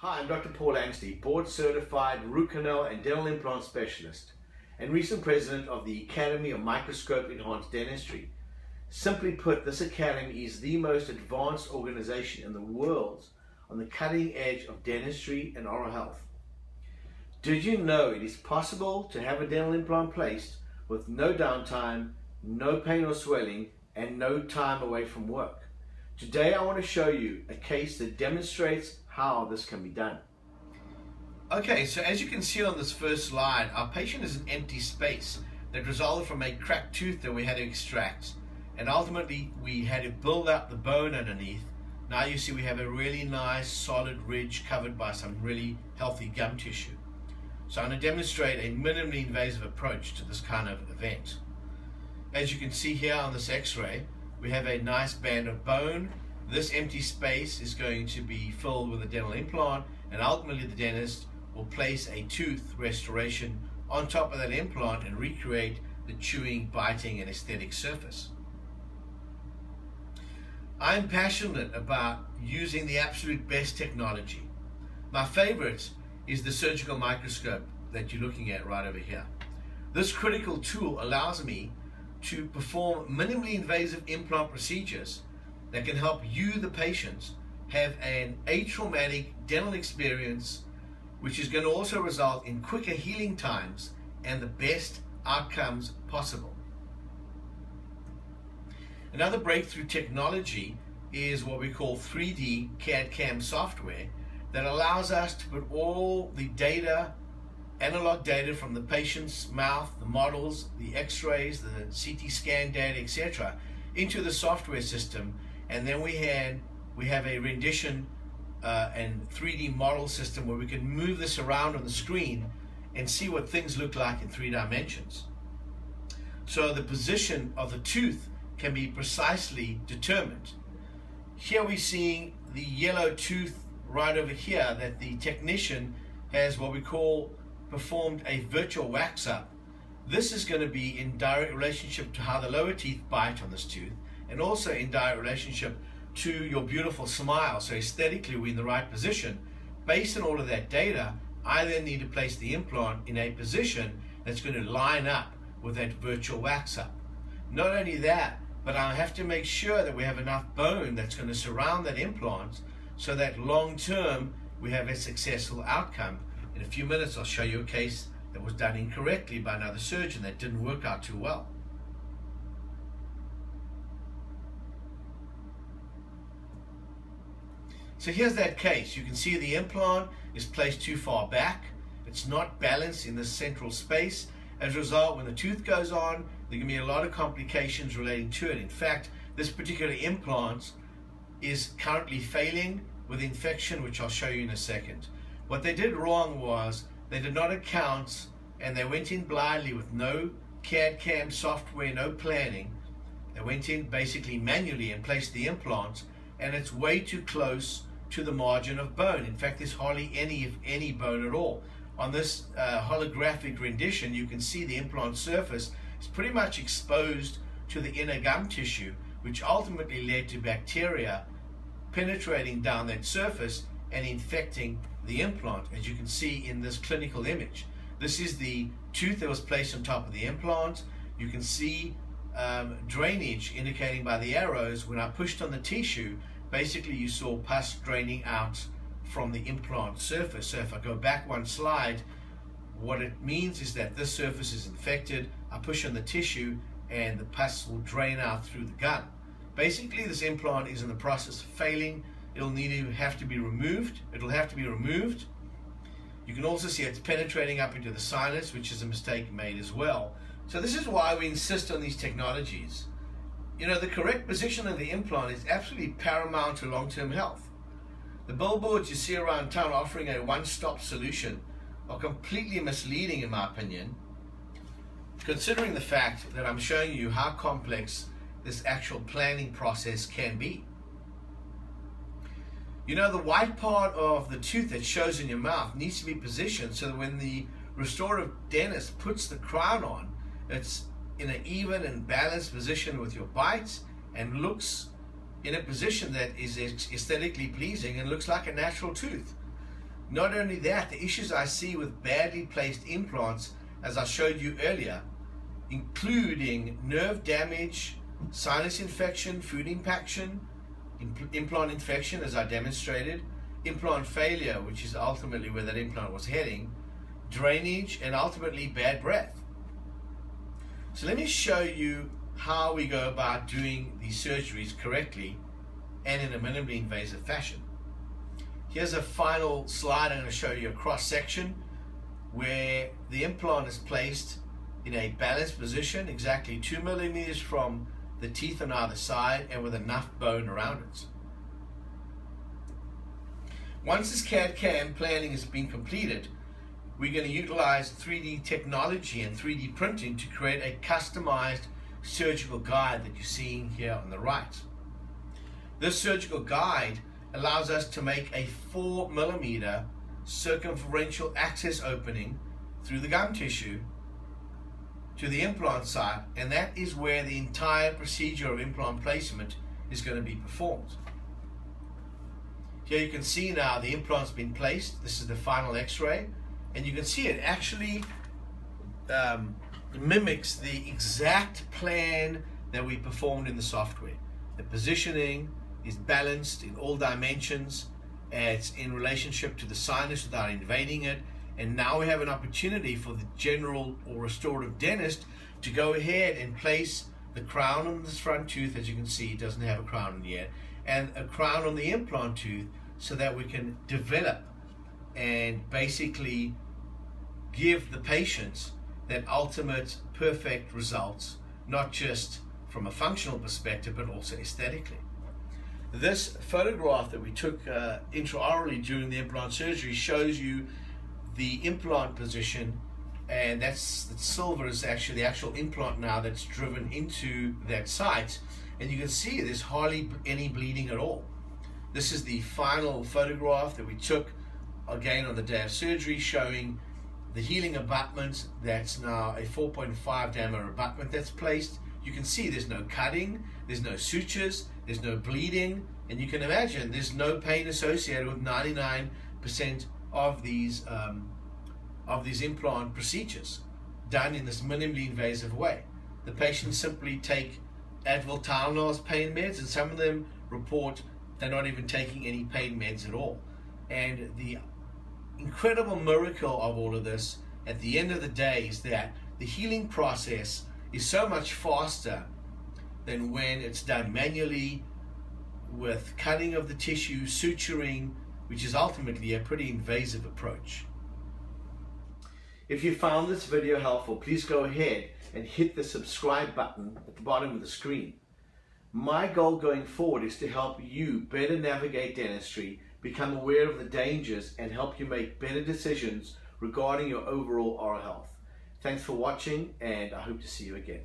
Hi, I'm Dr. Paul Anstey, board certified root canal and dental implant specialist and recent president of the Academy of Microscope Enhanced Dentistry. Simply put, this academy is the most advanced organization in the world on the cutting edge of dentistry and oral health. Did you know it is possible to have a dental implant placed with no downtime, no pain or swelling, and no time away from work? Today I want to show you a case that demonstrates how this can be done. Okay, so as you can see on this first slide, our patient is an empty space that resulted from a cracked tooth that we had to extract, and ultimately we had to build up the bone underneath. Now you see we have a really nice solid ridge covered by some really healthy gum tissue. So I'm going to demonstrate a minimally invasive approach to this kind of event. As you can see here on this x-ray, we have a nice band of bone. This empty space is going to be filled with a dental implant, and ultimately the dentist will place a tooth restoration on top of that implant and recreate the chewing, biting, and aesthetic surface. I'm passionate about using the absolute best technology. My favorite is the surgical microscope that you're looking at right over here. This critical tool allows me to perform minimally invasive implant procedures that can help you, the patient, have an atraumatic dental experience, which is going to also result in quicker healing times and the best outcomes possible. Another breakthrough technology is what we call 3D CAD/CAM software that allows us to put all the data, analog data from the patient's mouth, the models, the x-rays, the CT scan data, etc., into the software system, and then we have a rendition and 3D model system where we can move this around on the screen and see what things look like in 3 dimensions. So the position of the tooth can be precisely determined. Here we're seeing the yellow tooth right over here that the technician has what we call performed a virtual wax up. This is going to be in direct relationship to how the lower teeth bite on this tooth, and also in direct relationship to your beautiful smile. So aesthetically we're in the right position. Based on all of that data, I then need to place the implant in a position that's going to line up with that virtual wax up. Not only that, but I have to make sure that we have enough bone that's going to surround that implant so that long term we have a successful outcome. In a few minutes I'll show you a case that was done incorrectly by another surgeon that didn't work out too well. So here's that case. You can see the implant is placed too far back. It's not balanced in the central space. As a result, when the tooth goes on, there can be a lot of complications relating to it. In fact, this particular implant is currently failing with infection, which I'll show you in a second. What they did wrong was they did not account, and they went in blindly with no CAD/CAM software, no planning. They went in basically manually and placed the implant, and it's way too close to the margin of bone. In fact, there's hardly any, if any, bone at all. On this holographic rendition, you can see the implant surface is pretty much exposed to the inner gum tissue, which ultimately led to bacteria penetrating down that surface and infecting the implant, as you can see in this clinical image. This is the tooth that was placed on top of the implant. You can see drainage indicating by the arrows. When I pushed on the tissue, basically you saw pus draining out from the implant surface. So if I go back one slide, what it means is that this surface is infected. I push on the tissue and the pus will drain out through the gum. Basically this implant is in the process of failing. It'll have to be removed. It'll have to be removed. You can also see it's penetrating up into the sinus, which is a mistake made as well. So this is why we insist on these technologies. You know, the correct position of the implant is absolutely paramount to long-term health. The billboards you see around town offering a one-stop solution are completely misleading in my opinion, considering the fact that I'm showing you how complex this actual planning process can be. You know, the white part of the tooth that shows in your mouth needs to be positioned so that when the restorative dentist puts the crown on, it's in an even and balanced position with your bites and looks in a position that is aesthetically pleasing and looks like a natural tooth. Not only that, the issues I see with badly placed implants, as I showed you earlier, including nerve damage, sinus infection, food impaction, implant infection as I demonstrated, implant failure, which is ultimately where that implant was heading, drainage, and ultimately bad breath. So let me show you how we go about doing these surgeries correctly and in a minimally invasive fashion. Here's a final slide. I'm going to show you a cross section where the implant is placed in a balanced position, exactly 2 millimeters from the teeth on either side and with enough bone around it. Once this CAD/CAM planning has been completed, we're going to utilize 3D technology and 3D printing to create a customized surgical guide that you're seeing here on the right. This surgical guide allows us to make a 4 millimeter circumferential access opening through the gum tissue to the implant site, and that is where the entire procedure of implant placement is going to be performed. Here you can see now the implant's been placed. This is the final x-ray, and you can see it actually mimics the exact plan that we performed in the software. The positioning is balanced in all dimensions. It's in relationship to the sinus without invading it. And now we have an opportunity for the general or restorative dentist to go ahead and place the crown on this front tooth. As you can see, it doesn't have a crown yet, and a crown on the implant tooth, so that we can develop and basically give the patients that ultimate perfect results, not just from a functional perspective, but also aesthetically. This photograph that we took intraorally during the implant surgery shows you the implant position, and that silver is actually the actual implant now that's driven into that site, and you can see there's hardly any bleeding at all. This is the final photograph that we took again on the day of surgery, showing the healing abutment. That's now a 4.5 diameter abutment that's placed. You can see there's no cutting, there's no sutures, there's no bleeding, and you can imagine there's no pain associated with 99% of these implant procedures done in this minimally invasive way. The patients simply take Advil, Tylenols, pain meds, and some of them report they're not even taking any pain meds at all. And the incredible miracle of all of this at the end of the day is that the healing process is so much faster than when it's done manually with cutting of the tissue, suturing, which is ultimately a pretty invasive approach. If you found this video helpful, please go ahead and hit the subscribe button at the bottom of the screen. My goal going forward is to help you better navigate dentistry, become aware of the dangers, and help you make better decisions regarding your overall oral health. Thanks for watching, and I hope to see you again.